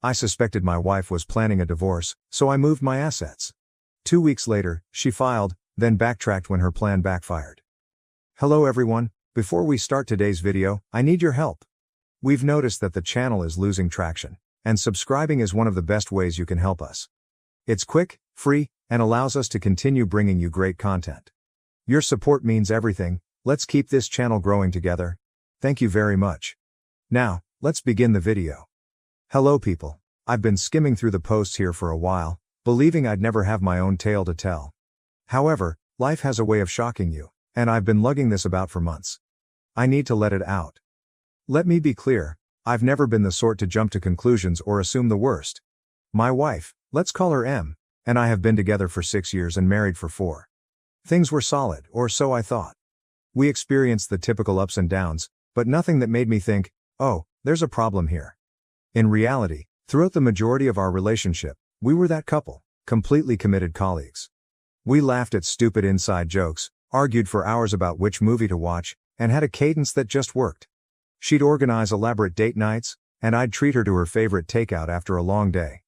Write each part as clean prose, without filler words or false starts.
I suspected my wife was planning a divorce, so I moved my assets. 2 weeks later, she filed, then backtracked when her plan backfired. Hello everyone, before we start today's video, I need your help. We've noticed that the channel is losing traction, and subscribing is one of the best ways you can help us. It's quick, free, and allows us to continue bringing you great content. Your support means everything. Let's keep this channel growing together. Thank you very much. Now, let's begin the video. Hello people. I've been skimming through the posts here for a while, believing I'd never have my own tale to tell. However, life has a way of shocking you, and I've been lugging this about for months. I need to let it out. Let me be clear, I've never been the sort to jump to conclusions or assume the worst. My wife, let's call her M, and I have been together for 6 years and married for 4. Things were solid, or so I thought. We experienced the typical ups and downs, but nothing that made me think, oh, there's a problem here. In reality, throughout the majority of our relationship, we were that couple, completely committed colleagues. We laughed at stupid inside jokes, argued for hours about which movie to watch, and had a cadence that just worked. She'd organize elaborate date nights, and I'd treat her to her favorite takeout after a long day.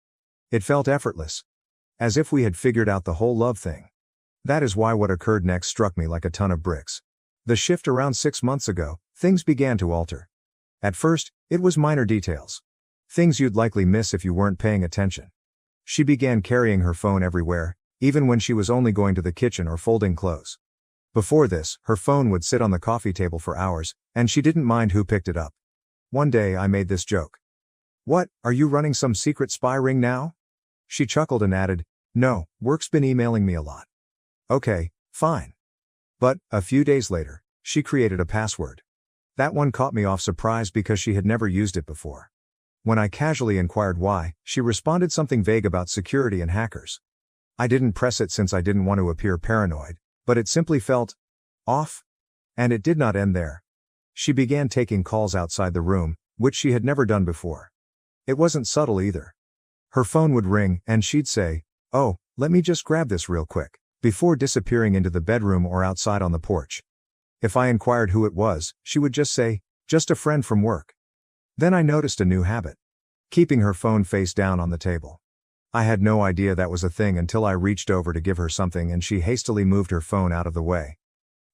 It felt effortless. As if we had figured out the whole love thing. That is why what occurred next struck me like a ton of bricks. The shift around 6 months ago, things began to alter. At first, it was minor details. Things you'd likely miss if you weren't paying attention. She began carrying her phone everywhere, even when she was only going to the kitchen or folding clothes. Before this, her phone would sit on the coffee table for hours, and she didn't mind who picked it up. One day I made this joke. "What, are you running some secret spy ring now?" She chuckled and added, "No, work's been emailing me a lot." Okay, fine. But, a few days later, she created a password. That one caught me off surprise because she had never used it before. When I casually inquired why, she responded something vague about security and hackers. I didn't press it since I didn't want to appear paranoid, but it simply felt off. And it did not end there. She began taking calls outside the room, which she had never done before. It wasn't subtle either. Her phone would ring, and she'd say, "Oh, let me just grab this real quick," before disappearing into the bedroom or outside on the porch. If I inquired who it was, she would just say, "Just a friend from work." Then I noticed a new habit. Keeping her phone face down on the table. I had no idea that was a thing until I reached over to give her something and she hastily moved her phone out of the way.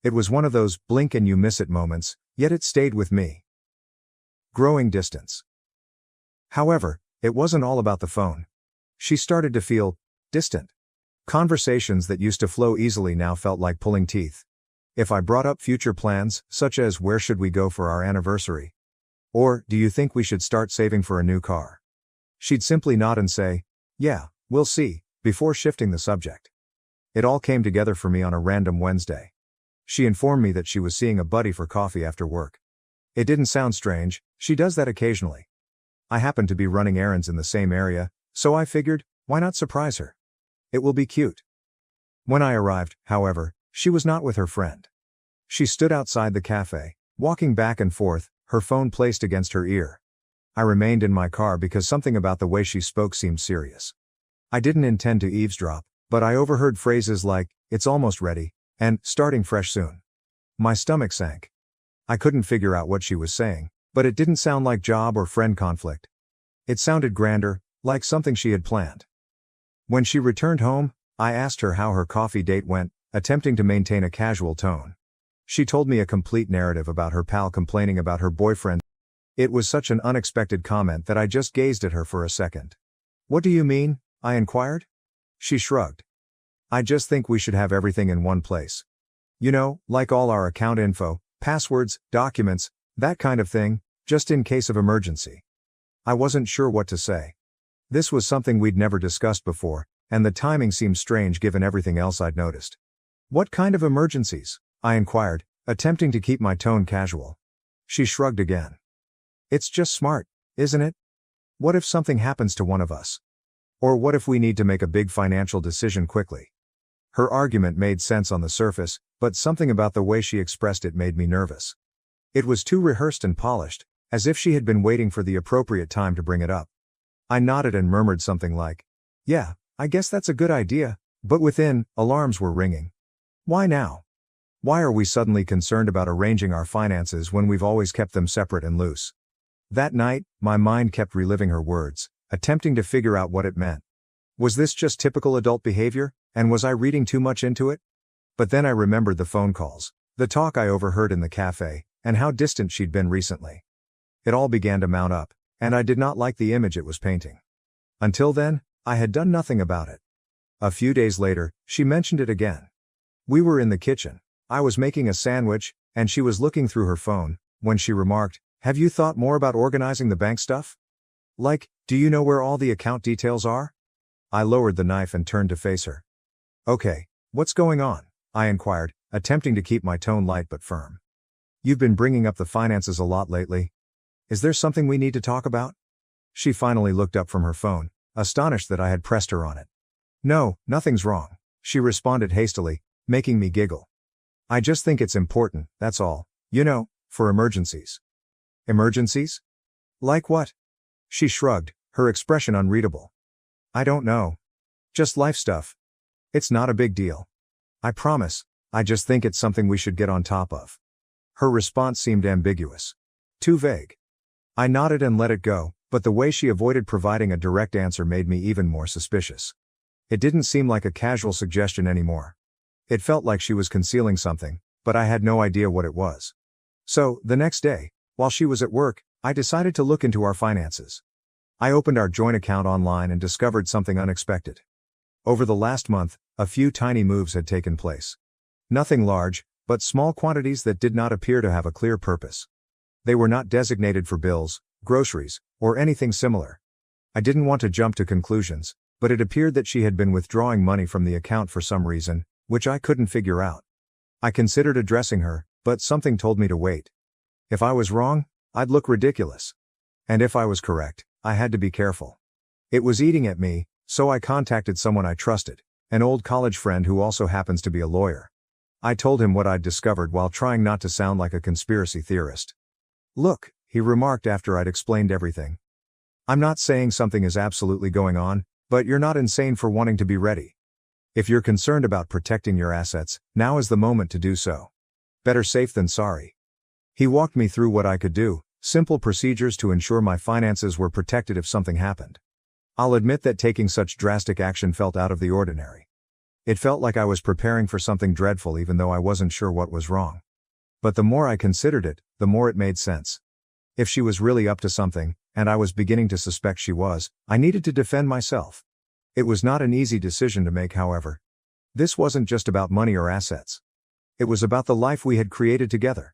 It was one of those blink and you miss it moments, yet it stayed with me. Growing distance. However, it wasn't all about the phone. She started to feel distant. Conversations that used to flow easily now felt like pulling teeth. If I brought up future plans, such as where should we go for our anniversary? Or, do you think we should start saving for a new car? She'd simply nod and say, "Yeah, we'll see," before shifting the subject. It all came together for me on a random Wednesday. She informed me that she was seeing a buddy for coffee after work. It didn't sound strange, she does that occasionally. I happened to be running errands in the same area, so I figured, why not surprise her? It will be cute. When I arrived, however, she was not with her friend. She stood outside the cafe, walking back and forth, her phone placed against her ear. I remained in my car because something about the way she spoke seemed serious. I didn't intend to eavesdrop, but I overheard phrases like, "It's almost ready," and "starting fresh soon." My stomach sank. I couldn't figure out what she was saying, but it didn't sound like job or friend conflict. It sounded grander, like something she had planned. When she returned home, I asked her how her coffee date went, attempting to maintain a casual tone. She told me a complete narrative about her pal complaining about her boyfriend. It was such an unexpected comment that I just gazed at her for a second. "What do you mean?" I inquired. She shrugged. "I just think we should have everything in one place. You know, like all our account info, passwords, documents, that kind of thing, just in case of emergency." I wasn't sure what to say. This was something we'd never discussed before, and the timing seemed strange given everything else I'd noticed. "What kind of emergencies?" I inquired, attempting to keep my tone casual. She shrugged again. "It's just smart, isn't it? What if something happens to one of us? Or what if we need to make a big financial decision quickly?" Her argument made sense on the surface, but something about the way she expressed it made me nervous. It was too rehearsed and polished, as if she had been waiting for the appropriate time to bring it up. I nodded and murmured something like, "Yeah, I guess that's a good idea," but within, alarms were ringing. Why now? Why are we suddenly concerned about arranging our finances when we've always kept them separate and loose? That night, my mind kept reliving her words, attempting to figure out what it meant. Was this just typical adult behavior, and was I reading too much into it? But then I remembered the phone calls, the talk I overheard in the cafe, and how distant she'd been recently. It all began to mount up, and I did not like the image it was painting. Until then, I had done nothing about it. A few days later, she mentioned it again. We were in the kitchen. I was making a sandwich, and she was looking through her phone, when she remarked, "Have you thought more about organizing the bank stuff? Like, do you know where all the account details are?" I lowered the knife and turned to face her. "Okay, what's going on?" I inquired, attempting to keep my tone light but firm. "You've been bringing up the finances a lot lately. Is there something we need to talk about?" She finally looked up from her phone, astonished that I had pressed her on it. "No, nothing's wrong," she responded hastily, making me giggle. "I just think it's important, that's all, for emergencies." "Emergencies? Like what?" She shrugged, her expression unreadable. "I don't know. Just life stuff. It's not a big deal. I promise, I just think it's something we should get on top of." Her response seemed ambiguous. Too vague. I nodded and let it go, but the way she avoided providing a direct answer made me even more suspicious. It didn't seem like a casual suggestion anymore. It felt like she was concealing something, but I had no idea what it was. So, the next day, while she was at work, I decided to look into our finances. I opened our joint account online and discovered something unexpected. Over the last month, a few tiny moves had taken place. Nothing large, but small quantities that did not appear to have a clear purpose. They were not designated for bills, groceries, or anything similar. I didn't want to jump to conclusions, but it appeared that she had been withdrawing money from the account for some reason, which I couldn't figure out. I considered addressing her, but something told me to wait. If I was wrong, I'd look ridiculous. And if I was correct, I had to be careful. It was eating at me, so I contacted someone I trusted, an old college friend who also happens to be a lawyer. I told him what I'd discovered while trying not to sound like a conspiracy theorist. "Look," he remarked after I'd explained everything. "I'm not saying something is absolutely going on, but you're not insane for wanting to be ready. If you're concerned about protecting your assets, now is the moment to do so. Better safe than sorry." He walked me through what I could do, simple procedures to ensure my finances were protected if something happened. I'll admit that taking such drastic action felt out of the ordinary. It felt like I was preparing for something dreadful even though I wasn't sure what was wrong. But the more I considered it, the more it made sense. If she was really up to something, and I was beginning to suspect she was, I needed to defend myself. It was not an easy decision to make, however. This wasn't just about money or assets. It was about the life we had created together.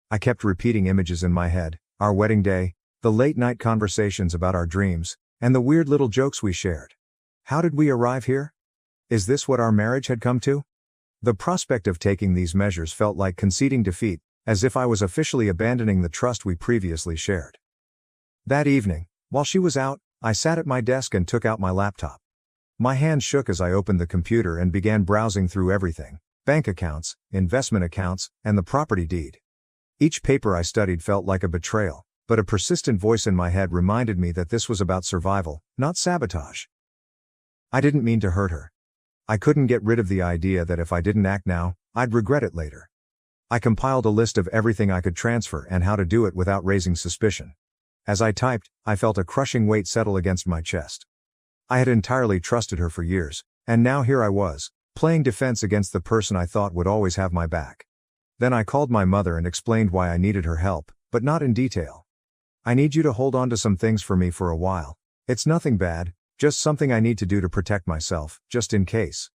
I kept repeating images in my head, our wedding day, the late-night conversations about our dreams, and the weird little jokes we shared. How did we arrive here? Is this what our marriage had come to? The prospect of taking these measures felt like conceding defeat, as if I was officially abandoning the trust we previously shared. That evening, while she was out, I sat at my desk and took out my laptop. My hands shook as I opened the computer and began browsing through everything: bank accounts, investment accounts, and the property deed. Each paper I studied felt like a betrayal, but a persistent voice in my head reminded me that this was about survival, not sabotage. I didn't mean to hurt her. I couldn't get rid of the idea that if I didn't act now, I'd regret it later. I compiled a list of everything I could transfer and how to do it without raising suspicion. As I typed, I felt a crushing weight settle against my chest. I had entirely trusted her for years, and now here I was, playing defense against the person I thought would always have my back. Then I called my mother and explained why I needed her help, but not in detail. "I need you to hold on to some things for me for a while. It's nothing bad, just something I need to do to protect myself, just in case."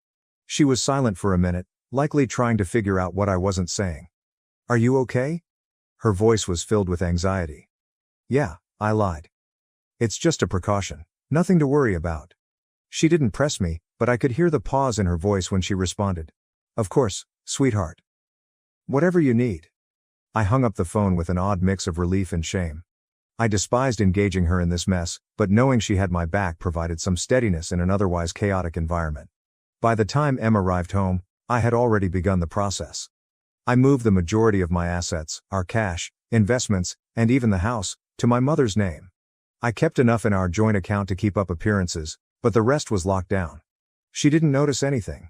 She was silent for a minute, likely trying to figure out what I wasn't saying. "Are you okay?" Her voice was filled with anxiety. "Yeah," I lied. "It's just a precaution. Nothing to worry about." She didn't press me, but I could hear the pause in her voice when she responded. "Of course, sweetheart. Whatever you need." I hung up the phone with an odd mix of relief and shame. I despised engaging her in this mess, but knowing she had my back provided some steadiness in an otherwise chaotic environment. By the time Em arrived home, I had already begun the process. I moved the majority of my assets, our cash, investments, and even the house, to my mother's name. I kept enough in our joint account to keep up appearances, but the rest was locked down. She didn't notice anything.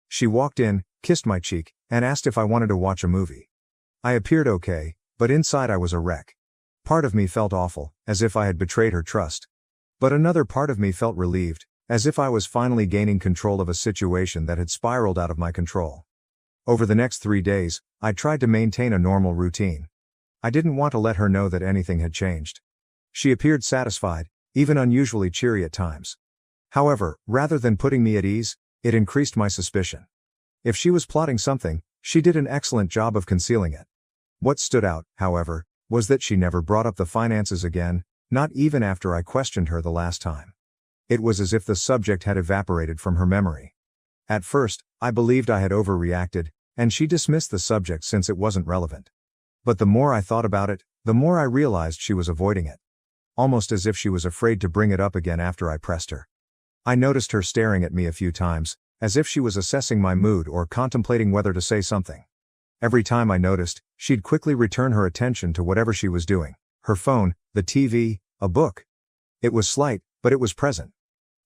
She walked in, kissed my cheek, and asked if I wanted to watch a movie. I appeared okay, but inside I was a wreck. Part of me felt awful, as if I had betrayed her trust. But another part of me felt relieved, as if I was finally gaining control of a situation that had spiraled out of my control. Over the next 3 days, I tried to maintain a normal routine. I didn't want to let her know that anything had changed. She appeared satisfied, even unusually cheery at times. However, rather than putting me at ease, it increased my suspicion. If she was plotting something, she did an excellent job of concealing it. What stood out, however, was that she never brought up the finances again, not even after I questioned her the last time. It was as if the subject had evaporated from her memory. At first, I believed I had overreacted, and she dismissed the subject since it wasn't relevant. But the more I thought about it, the more I realized she was avoiding it. Almost as if she was afraid to bring it up again after I pressed her. I noticed her staring at me a few times, as if she was assessing my mood or contemplating whether to say something. Every time I noticed, she'd quickly return her attention to whatever she was doing, her phone, the TV, a book. It was slight, but it was present.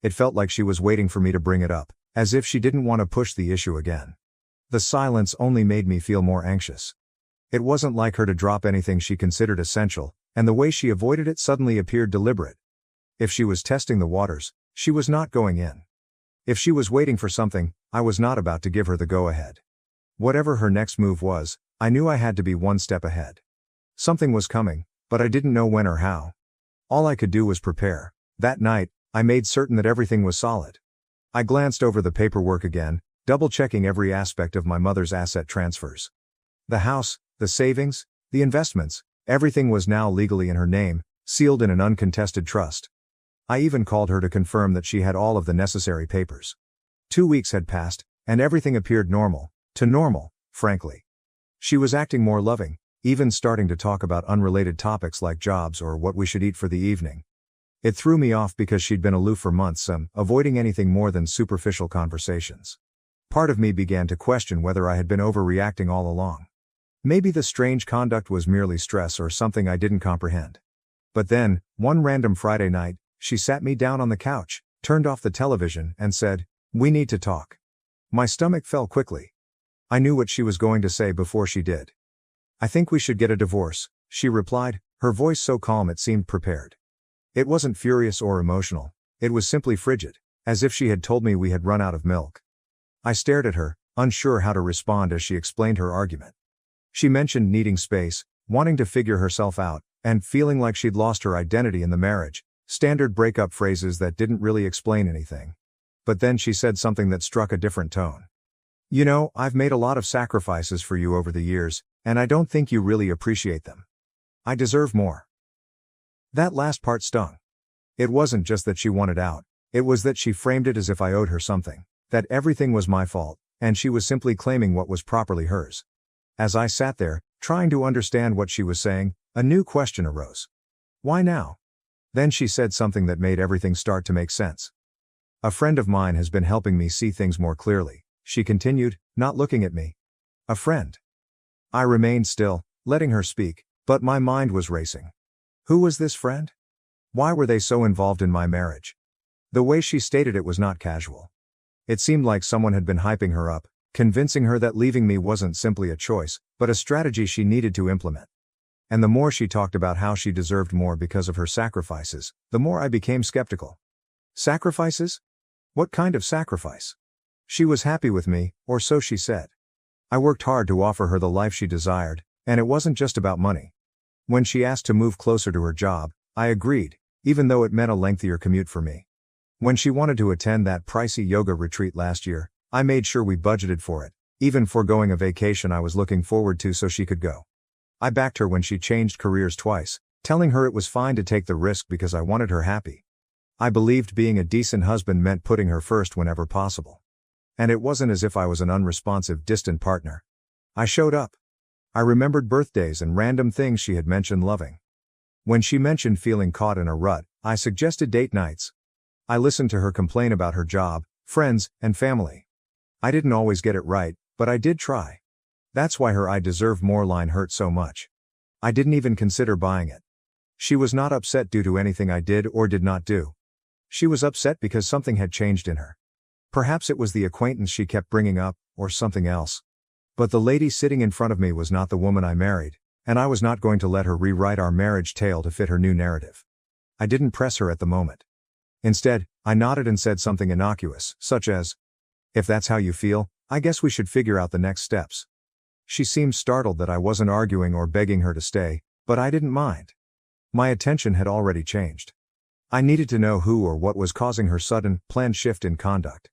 It felt like she was waiting for me to bring it up, as if she didn't want to push the issue again. The silence only made me feel more anxious. It wasn't like her to drop anything she considered essential, and the way she avoided it suddenly appeared deliberate. If she was testing the waters, she was not going in. If she was waiting for something, I was not about to give her the go-ahead. Whatever her next move was, I knew I had to be one step ahead. Something was coming, but I didn't know when or how. All I could do was prepare. That night, I made certain that everything was solid. I glanced over the paperwork again, double-checking every aspect of my mother's asset transfers. The house, the savings, the investments, everything was now legally in her name, sealed in an uncontested trust. I even called her to confirm that she had all of the necessary papers. 2 weeks had passed, and everything appeared normal, frankly. She was acting more loving, even starting to talk about unrelated topics like jobs or what we should eat for the evening. It threw me off because she'd been aloof for months, avoiding anything more than superficial conversations. Part of me began to question whether I had been overreacting all along. Maybe the strange conduct was merely stress or something I didn't comprehend. But then, one random Friday night, she sat me down on the couch, turned off the television, and said, "We need to talk." My stomach fell quickly. I knew what she was going to say before she did. "I think we should get a divorce," she replied, her voice so calm it seemed prepared. It wasn't furious or emotional, it was simply frigid, as if she had told me we had run out of milk. I stared at her, unsure how to respond as she explained her argument. She mentioned needing space, wanting to figure herself out, and feeling like she'd lost her identity in the marriage, standard breakup phrases that didn't really explain anything. But then she said something that struck a different tone. "You know, I've made a lot of sacrifices for you over the years, and I don't think you really appreciate them. I deserve more." That last part stung. It wasn't just that she wanted out, it was that she framed it as if I owed her something, that everything was my fault, and she was simply claiming what was properly hers. As I sat there, trying to understand what she was saying, a new question arose. Why now? Then she said something that made everything start to make sense. "A friend of mine has been helping me see things more clearly," she continued, not looking at me. "A friend." I remained still, letting her speak, but my mind was racing. Who was this friend? Why were they so involved in my marriage? The way she stated it was not casual. It seemed like someone had been hyping her up, convincing her that leaving me wasn't simply a choice, but a strategy she needed to implement. And the more she talked about how she deserved more because of her sacrifices, the more I became skeptical. Sacrifices? What kind of sacrifice? She was happy with me, or so she said. I worked hard to offer her the life she desired, and it wasn't just about money. When she asked to move closer to her job, I agreed, even though it meant a lengthier commute for me. When she wanted to attend that pricey yoga retreat last year, I made sure we budgeted for it, even foregoing a vacation I was looking forward to so she could go. I backed her when she changed careers twice, telling her it was fine to take the risk because I wanted her happy. I believed being a decent husband meant putting her first whenever possible. And it wasn't as if I was an unresponsive, distant partner. I showed up. I remembered birthdays and random things she had mentioned loving. When she mentioned feeling caught in a rut, I suggested date nights. I listened to her complain about her job, friends, and family. I didn't always get it right, but I did try. That's why her "I deserve more" line hurt so much. I didn't even consider buying it. She was not upset due to anything I did or did not do. She was upset because something had changed in her. Perhaps it was the acquaintance she kept bringing up, or something else. But the lady sitting in front of me was not the woman I married, and I was not going to let her rewrite our marriage tale to fit her new narrative. I didn't press her at the moment. Instead, I nodded and said something innocuous, such as, "If that's how you feel, I guess we should figure out the next steps." She seemed startled that I wasn't arguing or begging her to stay, but I didn't mind. My attention had already changed. I needed to know who or what was causing her sudden, planned shift in conduct.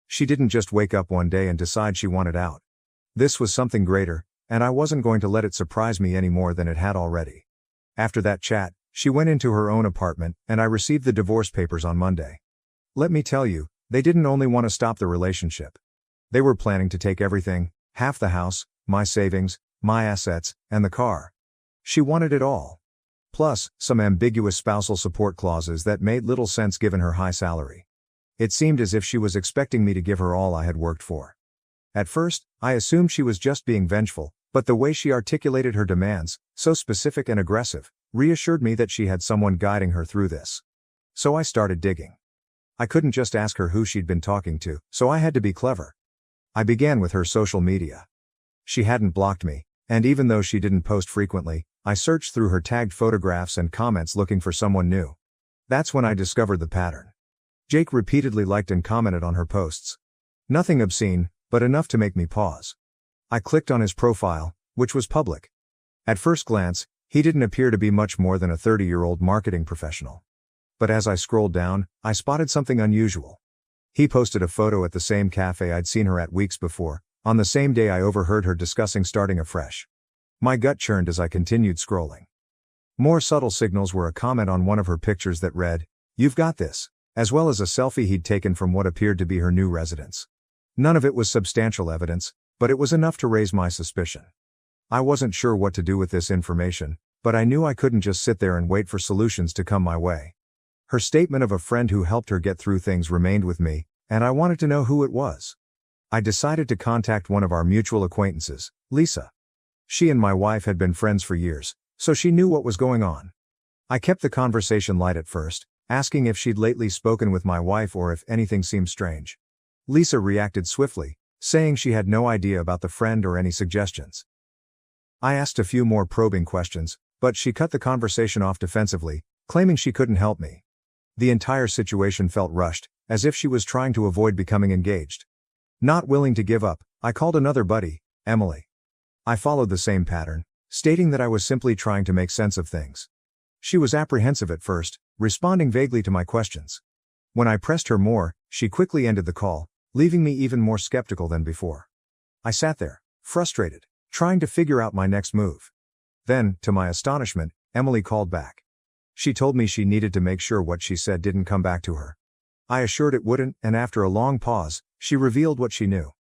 She didn't just wake up one day and decide she wanted out. This was something greater, and I wasn't going to let it surprise me any more than it had already. After that chat, she went into her own apartment, and I received the divorce papers on Monday. Let me tell you, they didn't only want to stop the relationship. They were planning to take everything, half the house, my savings, my assets, and the car. She wanted it all. Plus, some ambiguous spousal support clauses that made little sense given her high salary. It seemed as if she was expecting me to give her all I had worked for. At first, I assumed she was just being vengeful, but the way she articulated her demands, so specific and aggressive, reassured me that she had someone guiding her through this. So I started digging. I couldn't just ask her who she'd been talking to, so I had to be clever. I began with her social media. She hadn't blocked me, and even though she didn't post frequently, I searched through her tagged photographs and comments looking for someone new. That's when I discovered the pattern. Jake repeatedly liked and commented on her posts. Nothing obscene, but enough to make me pause. I clicked on his profile, which was public. At first glance, he didn't appear to be much more than a 30-year-old marketing professional. But as I scrolled down, I spotted something unusual. He posted a photo at the same cafe I'd seen her at weeks before. On the same day I overheard her discussing starting afresh. My gut churned as I continued scrolling. More subtle signals were a comment on one of her pictures that read, "You've got this," as well as a selfie he'd taken from what appeared to be her new residence. None of it was substantial evidence, but it was enough to raise my suspicion. I wasn't sure what to do with this information, but I knew I couldn't just sit there and wait for solutions to come my way. Her statement of a friend who helped her get through things remained with me, and I wanted to know who it was. I decided to contact one of our mutual acquaintances, Lisa. She and my wife had been friends for years, so she knew what was going on. I kept the conversation light at first, asking if she'd lately spoken with my wife or if anything seemed strange. Lisa reacted swiftly, saying she had no idea about the friend or any suggestions. I asked a few more probing questions, but she cut the conversation off defensively, claiming she couldn't help me. The entire situation felt rushed, as if she was trying to avoid becoming engaged. Not willing to give up, I called another buddy, Emily. I followed the same pattern, stating that I was simply trying to make sense of things. She was apprehensive at first, responding vaguely to my questions. When I pressed her more, she quickly ended the call, leaving me even more skeptical than before. I sat there, frustrated, trying to figure out my next move. Then, to my astonishment, Emily called back. She told me she needed to make sure what she said didn't come back to her. I assured it wouldn't, and after a long pause, she revealed what she knew.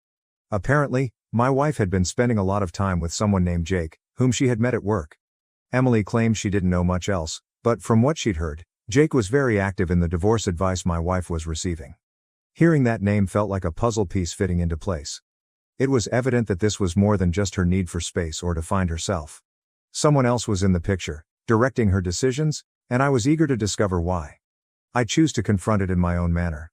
Apparently, my wife had been spending a lot of time with someone named Jake, whom she had met at work. Emily claimed she didn't know much else, but from what she'd heard, Jake was very active in the divorce advice my wife was receiving. Hearing that name felt like a puzzle piece fitting into place. It was evident that this was more than just her need for space or to find herself. Someone else was in the picture, directing her decisions, and I was eager to discover why. I chose to confront it in my own manner.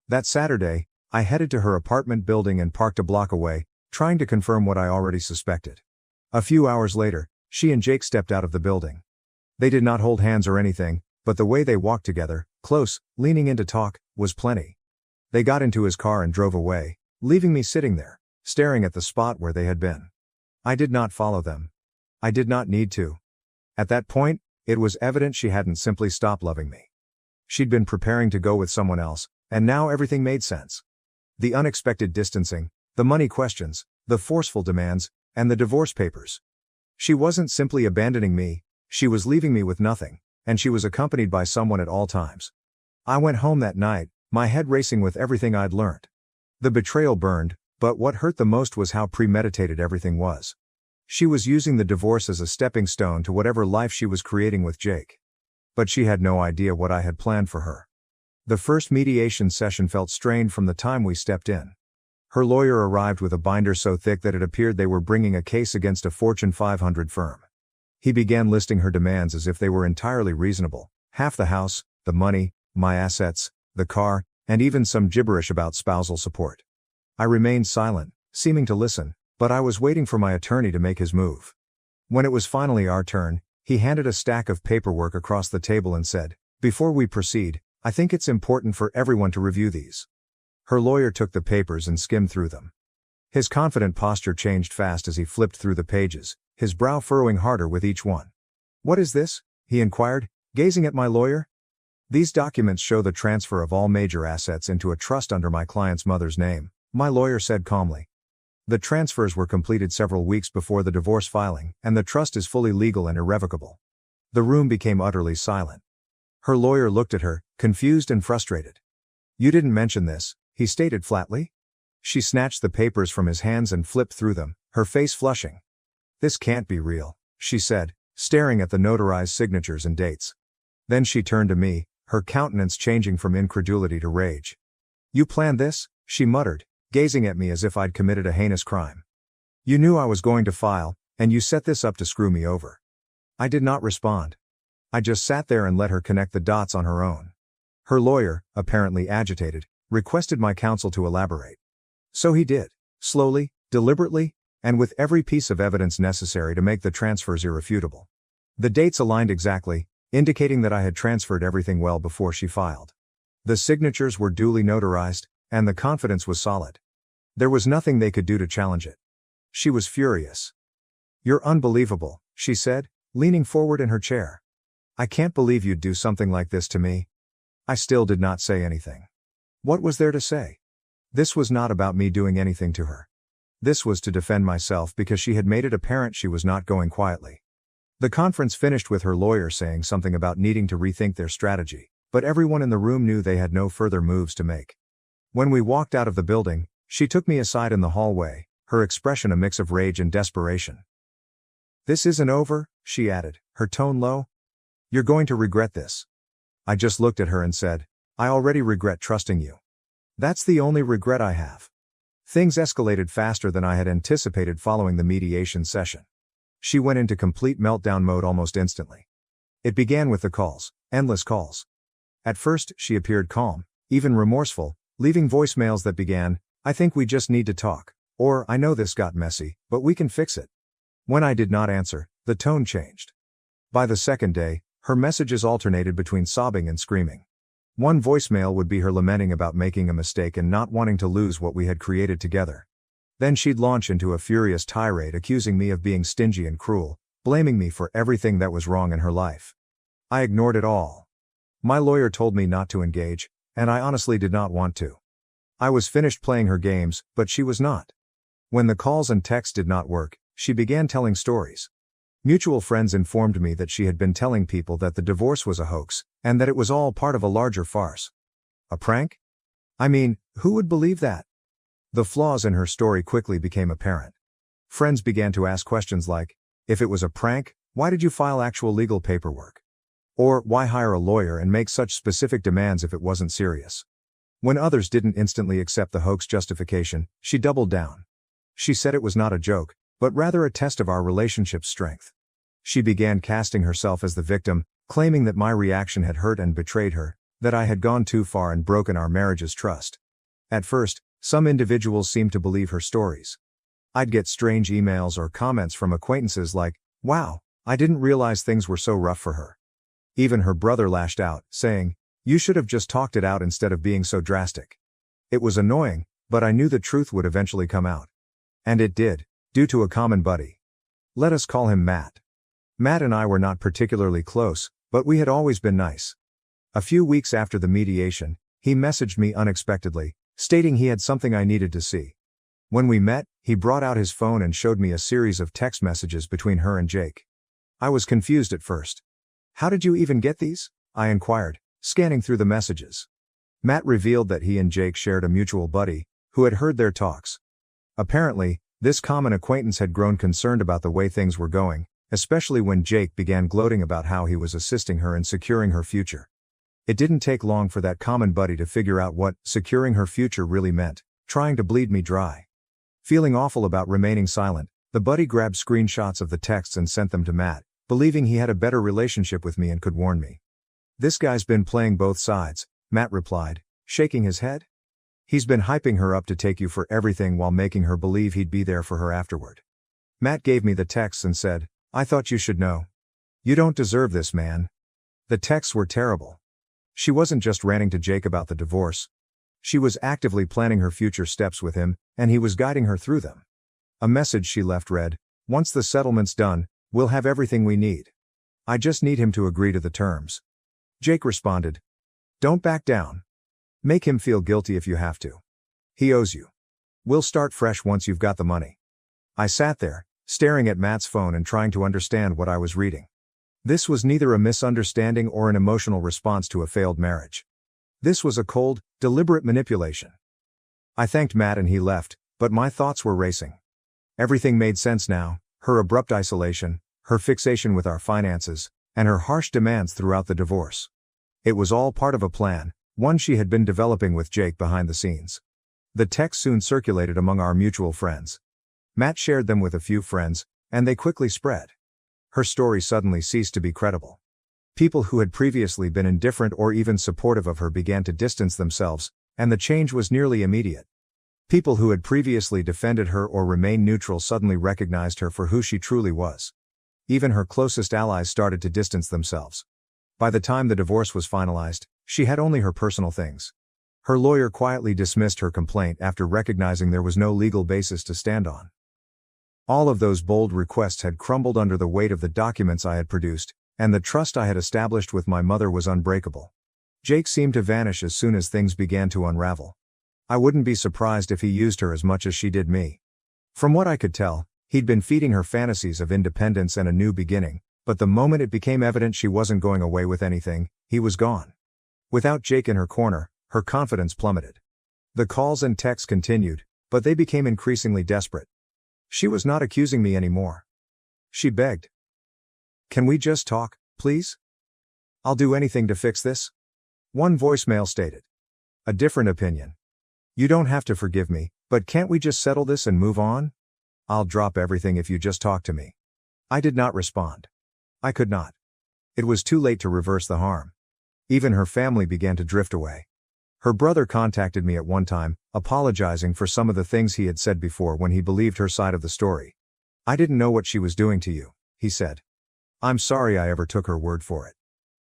That Saturday, I headed to her apartment building and parked a block away, trying to confirm what I already suspected. A few hours later, she and Jake stepped out of the building. They did not hold hands or anything, but the way they walked together, close, leaning in to talk, was plenty. They got into his car and drove away, leaving me sitting there, staring at the spot where they had been. I did not follow them. I did not need to. At that point, it was evident she hadn't simply stopped loving me. She'd been preparing to go with someone else, and now everything made sense. The unexpected distancing, the money questions, the forceful demands, and the divorce papers. She wasn't simply abandoning me, she was leaving me with nothing, and she was accompanied by someone at all times. I went home that night, my head racing with everything I'd learned. The betrayal burned, but what hurt the most was how premeditated everything was. She was using the divorce as a stepping stone to whatever life she was creating with Jake. But she had no idea what I had planned for her. The first mediation session felt strained from the time we stepped in. Her lawyer arrived with a binder so thick that it appeared they were bringing a case against a Fortune 500 firm. He began listing her demands as if they were entirely reasonable: half the house, the money, my assets, the car, and even some gibberish about spousal support. I remained silent, seeming to listen, but I was waiting for my attorney to make his move. When it was finally our turn, he handed a stack of paperwork across the table and said, "Before we proceed, I think it's important for everyone to review these. Her lawyer took the papers and skimmed through them. His confident posture changed fast as he flipped through the pages, his brow furrowing harder with each one. "What is this?" he inquired, gazing at my lawyer. "These documents show the transfer of all major assets into a trust under my client's mother's name," my lawyer said calmly. "The transfers were completed several weeks before the divorce filing, and the trust is fully legal and irrevocable." The room became utterly silent. Her lawyer looked at her, confused and frustrated. "You didn't mention this," he stated flatly. She snatched the papers from his hands and flipped through them, her face flushing. "This can't be real," she said, staring at the notarized signatures and dates. Then she turned to me, her countenance changing from incredulity to rage. "You planned this?" she muttered, gazing at me as if I'd committed a heinous crime. "You knew I was going to file, and you set this up to screw me over." I did not respond. I just sat there and let her connect the dots on her own. Her lawyer, apparently agitated, requested my counsel to elaborate. So he did, slowly, deliberately, and with every piece of evidence necessary to make the transfers irrefutable. The dates aligned exactly, indicating that I had transferred everything well before she filed. The signatures were duly notarized, and the confidence was solid. There was nothing they could do to challenge it. She was furious. "You're unbelievable," she said, leaning forward in her chair. "I can't believe you'd do something like this to me." I still did not say anything. What was there to say? This was not about me doing anything to her. This was to defend myself because she had made it apparent she was not going quietly. The conference finished with her lawyer saying something about needing to rethink their strategy, but everyone in the room knew they had no further moves to make. When we walked out of the building, she took me aside in the hallway, her expression a mix of rage and desperation. "This isn't over," she added, her tone low. "You're going to regret this." I just looked at her and said, "I already regret trusting you. That's the only regret I have." Things escalated faster than I had anticipated following the mediation session. She went into complete meltdown mode almost instantly. It began with the calls, endless calls. At first, she appeared calm, even remorseful, leaving voicemails that began, "I think we just need to talk," or "I know this got messy, but we can fix it." When I did not answer, the tone changed. By the second day, her messages alternated between sobbing and screaming. One voicemail would be her lamenting about making a mistake and not wanting to lose what we had created together. Then she'd launch into a furious tirade accusing me of being stingy and cruel, blaming me for everything that was wrong in her life. I ignored it all. My lawyer told me not to engage, and I honestly did not want to. I was finished playing her games, but she was not. When the calls and texts did not work, she began telling stories. Mutual friends informed me that she had been telling people that the divorce was a hoax, and that it was all part of a larger farce. A prank? I mean, who would believe that? The flaws in her story quickly became apparent. Friends began to ask questions like, if it was a prank, why did you file actual legal paperwork? Or, why hire a lawyer and make such specific demands if it wasn't serious? When others didn't instantly accept the hoax justification, she doubled down. She said it was not a joke, but rather a test of our relationship's strength. She began casting herself as the victim, claiming that my reaction had hurt and betrayed her, that I had gone too far and broken our marriage's trust. At first, some individuals seemed to believe her stories. I'd get strange emails or comments from acquaintances like, "Wow, I didn't realize things were so rough for her." Even her brother lashed out, saying, "You should have just talked it out instead of being so drastic." It was annoying, but I knew the truth would eventually come out. And it did, due to a common buddy. Let us call him Matt. Matt and I were not particularly close, but we had always been nice. A few weeks after the mediation, he messaged me unexpectedly, stating he had something I needed to see. When we met, he brought out his phone and showed me a series of text messages between her and Jake. I was confused at first. "How did you even get these?" I inquired, scanning through the messages. Matt revealed that he and Jake shared a mutual buddy, who had heard their talks. Apparently, this common acquaintance had grown concerned about the way things were going, especially when Jake began gloating about how he was assisting her in securing her future. It didn't take long for that common buddy to figure out what securing her future really meant, trying to bleed me dry. Feeling awful about remaining silent, the buddy grabbed screenshots of the texts and sent them to Matt, believing he had a better relationship with me and could warn me. "This guy's been playing both sides," Matt replied, shaking his head. "He's been hyping her up to take you for everything while making her believe he'd be there for her afterward." Matt gave me the texts and said, "I thought you should know. You don't deserve this, man." The texts were terrible. She wasn't just ranting to Jake about the divorce. She was actively planning her future steps with him, and he was guiding her through them. A message she left read, "Once the settlement's done, we'll have everything we need. I just need him to agree to the terms." Jake responded, "Don't back down. Make him feel guilty if you have to. He owes you. We'll start fresh once you've got the money." I sat there, staring at Matt's phone and trying to understand what I was reading. This was neither a misunderstanding or an emotional response to a failed marriage. This was a cold, deliberate manipulation. I thanked Matt and he left, but my thoughts were racing. Everything made sense now: her abrupt isolation, her fixation with our finances, and her harsh demands throughout the divorce. It was all part of a plan, one she had been developing with Jake behind the scenes. The text soon circulated among our mutual friends. Matt shared them with a few friends, and they quickly spread. Her story suddenly ceased to be credible. People who had previously been indifferent or even supportive of her began to distance themselves, and the change was nearly immediate. People who had previously defended her or remained neutral suddenly recognized her for who she truly was. Even her closest allies started to distance themselves. By the time the divorce was finalized, she had only her personal things. Her lawyer quietly dismissed her complaint after recognizing there was no legal basis to stand on. All of those bold requests had crumbled under the weight of the documents I had produced, and the trust I had established with my mother was unbreakable. Jake seemed to vanish as soon as things began to unravel. I wouldn't be surprised if he used her as much as she did me. From what I could tell, he'd been feeding her fantasies of independence and a new beginning, but the moment it became evident she wasn't going away with anything, he was gone. Without Jake in her corner, her confidence plummeted. The calls and texts continued, but they became increasingly desperate. She was not accusing me anymore. She begged. "Can we just talk, please? I'll do anything to fix this." One voicemail stated. A different opinion. "You don't have to forgive me, but can't we just settle this and move on? I'll drop everything if you just talk to me." I did not respond. I could not. It was too late to reverse the harm. Even her family began to drift away. Her brother contacted me at one time, apologizing for some of the things he had said before when he believed her side of the story. "I didn't know what she was doing to you," he said. "I'm sorry I ever took her word for it."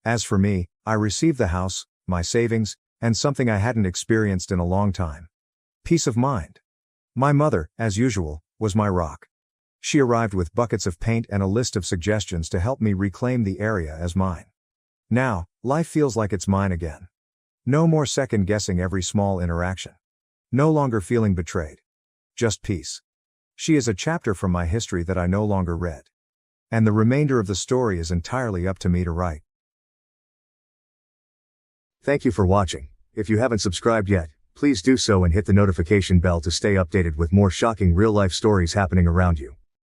As for me, I received the house, my savings, and something I hadn't experienced in a long time: peace of mind. My mother, as usual, was my rock. She arrived with buckets of paint and a list of suggestions to help me reclaim the area as mine. Now, life feels like it's mine again. No more second-guessing every small interaction. No longer feeling betrayed. Just peace. She is a chapter from my history that I no longer read. And the remainder of the story is entirely up to me to write. Thank you for watching. If you haven't subscribed yet, please do so and hit the notification bell to stay updated with more shocking real-life stories happening around you.